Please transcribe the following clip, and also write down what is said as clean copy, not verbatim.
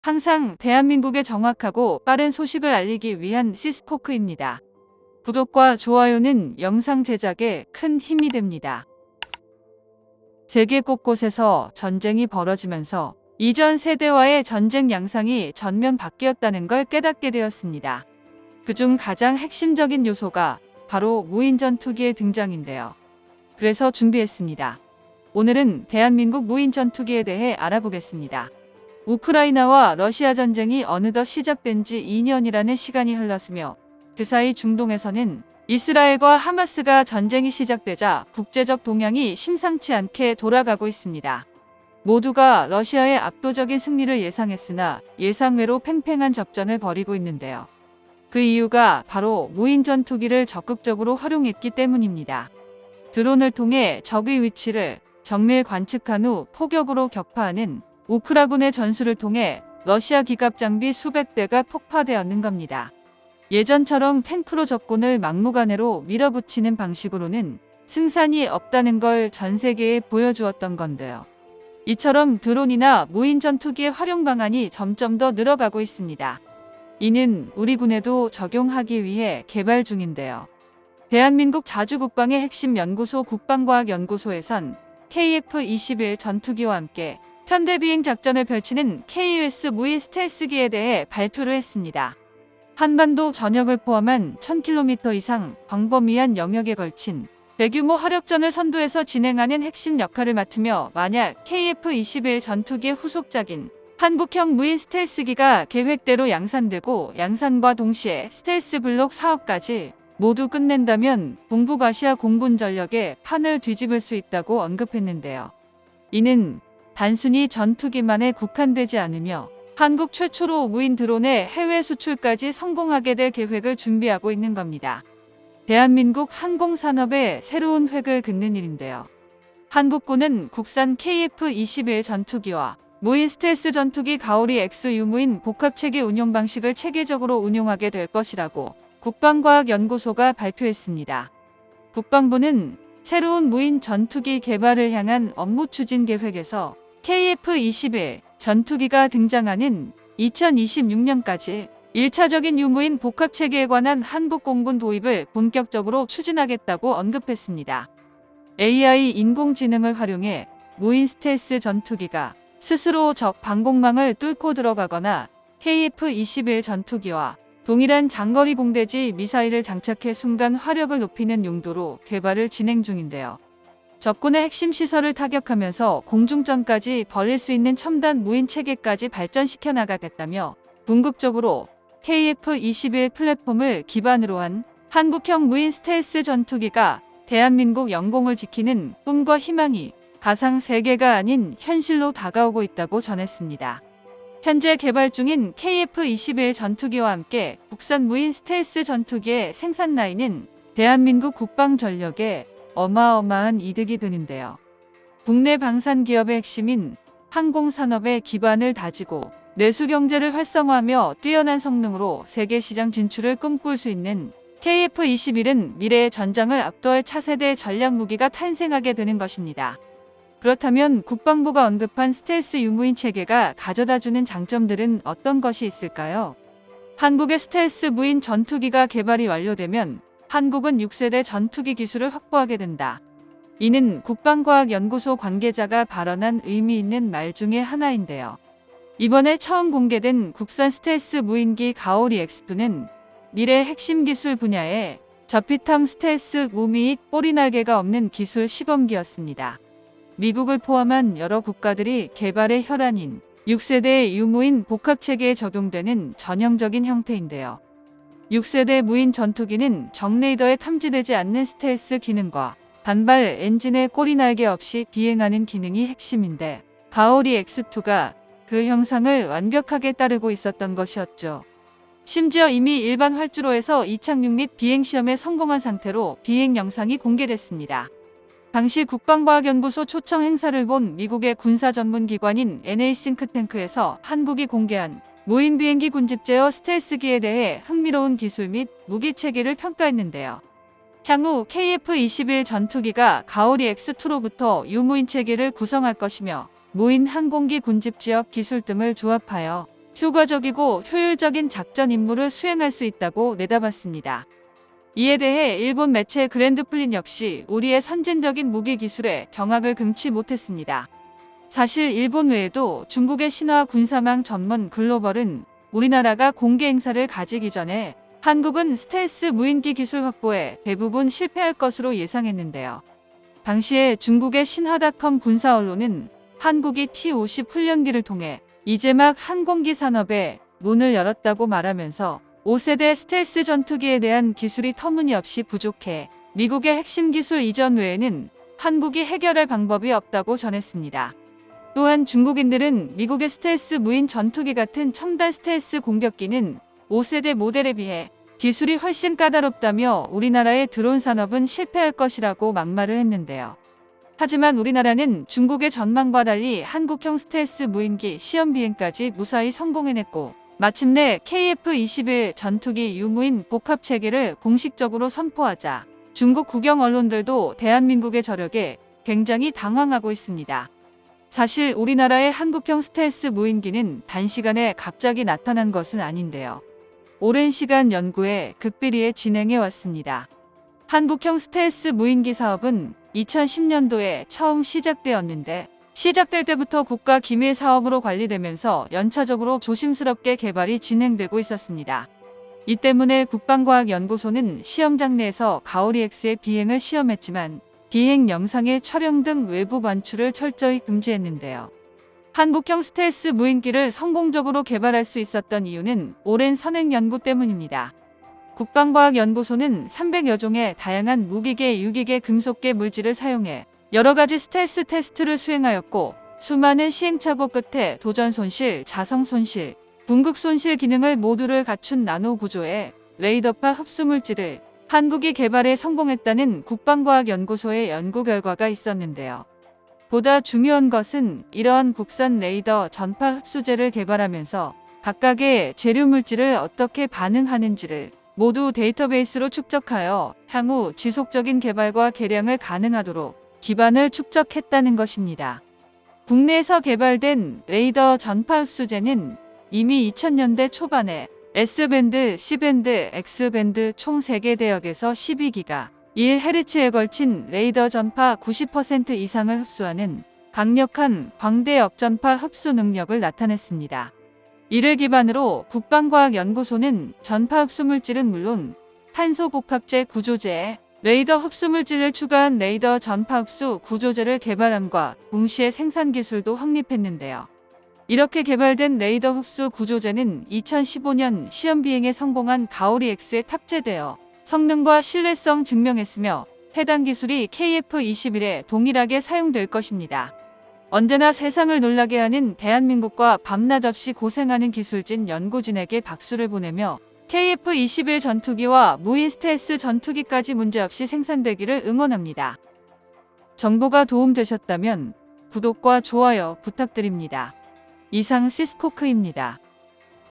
항상 대한민국의 정확하고 빠른 소식을 알리기 위한 시스코크입니다. 구독과 좋아요는 영상 제작에 큰 힘이 됩니다. 세계 곳곳에서 전쟁이 벌어지면서 이전 세대와의 전쟁 양상이 전면 바뀌었다는 걸 깨닫게 되었습니다. 그중 가장 핵심적인 요소가 바로 무인 전투기의 등장인데요. 그래서 준비했습니다. 오늘은 대한민국 무인 전투기에 대해 알아보겠습니다. 우크라이나와 러시아 전쟁이 어느덧 시작된 지 2년이라는 시간이 흘렀으며 그 사이 중동에서는 이스라엘과 하마스가 전쟁이 시작되자 국제적 동향이 심상치 않게 돌아가고 있습니다. 모두가 러시아의 압도적인 승리를 예상했으나 예상외로 팽팽한 접전을 벌이고 있는데요. 그 이유가 바로 무인 전투기를 적극적으로 활용했기 때문입니다. 드론을 통해 적의 위치를 정밀 관측한 후 포격으로 격파하는 우크라군의 전술을 통해 러시아 기갑 장비 수백 대가 폭파되었는 겁니다. 예전처럼 탱크로 적군을 막무가내로 밀어붙이는 방식으로는 승산이 없다는 걸 전 세계에 보여주었던 건데요. 이처럼 드론이나 무인 전투기의 활용 방안이 점점 더 늘어가고 있습니다. 이는 우리 군에도 적용하기 위해 개발 중인데요. 대한민국 자주국방의 핵심 연구소 국방과학연구소에선 KF-21 전투기와 함께 편대비행 작전을 펼치는 KUS 무인 스텔스기에 대해 발표를 했습니다. 한반도 전역을 포함한 1000km 이상 광범위한 영역에 걸친 대규모 화력전을 선도해서 진행하는 핵심 역할을 맡으며 만약 KF-21 전투기의 후속작인 한국형 무인 스텔스기가 계획대로 양산되고 양산과 동시에 스텔스 블록 사업까지 모두 끝낸다면 동북아시아 공군 전력에 판을 뒤집을 수 있다고 언급했는데요. 이는 단순히 전투기만에 국한되지 않으며 한국 최초로 무인 드론의 해외 수출까지 성공하게 될 계획을 준비하고 있는 겁니다. 대한민국 항공산업의 새로운 획을 긋는 일인데요. 한국군은 국산 KF-21 전투기와 무인 스텔스 전투기 가오리 X 유무인 복합체계 운용 방식을 체계적으로 운용하게 될 것이라고 국방과학연구소가 발표했습니다. 국방부는 새로운 무인 전투기 개발을 향한 업무 추진 계획에서 KF-21 전투기가 등장하는 2026년까지 1차적인 유무인 복합체계에 관한 한국 공군 도입을 본격적으로 추진하겠다고 언급했습니다. AI 인공지능을 활용해 무인 스텔스 전투기가 스스로 적 방공망을 뚫고 들어가거나 KF-21 전투기와 동일한 장거리 공대지 미사일을 장착해 순간 화력을 높이는 용도로 개발을 진행 중인데요. 적군의 핵심 시설을 타격하면서 공중전까지 벌릴 수 있는 첨단 무인 체계까지 발전시켜 나가겠다며 궁극적으로 KF-21 플랫폼을 기반으로 한 한국형 무인 스텔스 전투기가 대한민국 영공을 지키는 꿈과 희망이 가상 세계가 아닌 현실로 다가오고 있다고 전했습니다. 현재 개발 중인 KF-21 전투기와 함께 국산 무인 스텔스 전투기의 생산 라인은 대한민국 국방전력에 어마어마한 이득이 되는데요. 국내 방산기업의 핵심인 항공산업의 기반을 다지고 내수경제를 활성화하며 뛰어난 성능으로 세계시장 진출을 꿈꿀 수 있는 KF-21은 미래의 전장을 압도할 차세대 전략무기가 탄생하게 되는 것입니다. 그렇다면 국방부가 언급한 스텔스 유무인 체계가 가져다주는 장점들은 어떤 것이 있을까요? 한국의 스텔스 무인 전투기가 개발이 완료되면 한국은 6세대 전투기 기술을 확보하게 된다. 이는 국방과학연구소 관계자가 발언한 의미 있는 말 중에 하나인데요. 이번에 처음 공개된 국산 스텔스 무인기 가오리 X2는 미래 핵심 기술 분야의 저피탐 스텔스 무미익 꼬리날개가 없는 기술 시범기였습니다. 미국을 포함한 여러 국가들이 개발의 혈안인 6세대 유무인 복합체계에 적용되는 전형적인 형태인데요. 6세대 무인 전투기는 적레이더에 탐지되지 않는 스텔스 기능과 단발 엔진의 꼬리날개 없이 비행하는 기능이 핵심인데 가오리 X2가 그 형상을 완벽하게 따르고 있었던 것이었죠. 심지어 이미 일반 활주로에서 이착륙 및 비행시험에 성공한 상태로 비행 영상이 공개됐습니다. 당시 국방과학연구소 초청 행사를 본 미국의 군사 전문 기관인 NA 싱크탱크에서 한국이 공개한 무인 비행기 군집 제어 스텔스기에 대해 흥미로운 기술 및 무기 체계를 평가했는데요. 향후 KF-21 전투기가 가오리 X2로부터 유무인 체계를 구성할 것이며 무인 항공기 군집 지역 기술 등을 조합하여 효과적이고 효율적인 작전 임무를 수행할 수 있다고 내다봤습니다. 이에 대해 일본 매체 그랜드플린 역시 우리의 선진적인 무기 기술에 경악을 금치 못했습니다. 사실 일본 외에도 중국의 신화 군사망 전문 글로벌은 우리나라가 공개 행사를 가지기 전에 한국은 스텔스 무인기 기술 확보에 대부분 실패할 것으로 예상했는데요. 당시에 중국의 신화닷컴 군사 언론은 한국이 T-50 훈련기를 통해 이제 막 항공기 산업에 문을 열었다고 말하면서 5세대 스텔스 전투기에 대한 기술이 터무니없이 부족해 미국의 핵심 기술 이전 외에는 한국이 해결할 방법이 없다고 전했습니다. 또한 중국인들은 미국의 스텔스 무인 전투기 같은 첨단 스텔스 공격기는 5세대 모델에 비해 기술이 훨씬 까다롭다며 우리나라의 드론 산업은 실패할 것이라고 막말을 했는데요. 하지만 우리나라는 중국의 전망과 달리 한국형 스텔스 무인기 시험 비행까지 무사히 성공해냈고 마침내 KF-21 전투기 유무인 복합체계를 공식적으로 선포하자 중국 국영 언론들도 대한민국의 저력에 굉장히 당황하고 있습니다. 사실 우리나라의 한국형 스텔스 무인기는 단시간에 갑자기 나타난 것은 아닌데요. 오랜 시간 연구에 극비리에 진행해 왔습니다. 한국형 스텔스 무인기 사업은 2010년도에 처음 시작되었는데 시작될 때부터 국가 기밀 사업으로 관리되면서 연차적으로 조심스럽게 개발이 진행되고 있었습니다. 이 때문에 국방과학연구소는 시험장 내에서 가오리-X의 비행을 시험했지만 비행 영상의 촬영 등 외부 반출을 철저히 금지했는데요. 한국형 스텔스 무인기를 성공적으로 개발할 수 있었던 이유는 오랜 선행 연구 때문입니다. 국방과학연구소는 300여 종의 다양한 무기계, 유기계, 금속계 물질을 사용해 여러 가지 스텔스 테스트를 수행하였고 수많은 시행착오 끝에 도전 손실, 자성 손실, 궁극 손실 기능을 모두를 갖춘 나노 구조의 레이더파 흡수 물질을 한국이 개발에 성공했다는 국방과학연구소의 연구 결과가 있었는데요. 보다 중요한 것은 이러한 국산 레이더 전파 흡수제를 개발하면서 각각의 재료 물질을 어떻게 반응하는지를 모두 데이터베이스로 축적하여 향후 지속적인 개발과 개량을 가능하도록 기반을 축적했다는 것입니다. 국내에서 개발된 레이더 전파 흡수제는 이미 2000년대 초반에 S밴드, C밴드, X밴드 총 3개 대역에서 12기가 1Hz에 걸친 레이더 전파 90% 이상을 흡수하는 강력한 광대 역전파 흡수 능력을 나타냈습니다. 이를 기반으로 국방과학연구소는 전파 흡수 물질은 물론 탄소 복합재 구조제에 레이더 흡수 물질을 추가한 레이더 전파 흡수 구조제를 개발함과 동시에 생산 기술도 확립했는데요. 이렇게 개발된 레이더 흡수 구조제는 2015년 시험 비행에 성공한 가오리-X에 탑재되어 성능과 신뢰성 증명했으며 해당 기술이 KF-21에 동일하게 사용될 것입니다. 언제나 세상을 놀라게 하는 대한민국과 밤낮 없이 고생하는 기술진 연구진에게 박수를 보내며 KF-21 전투기와 무인 스텔스 전투기까지 문제없이 생산되기를 응원합니다. 정보가 도움되셨다면 구독과 좋아요 부탁드립니다. 이상 시스코크입니다.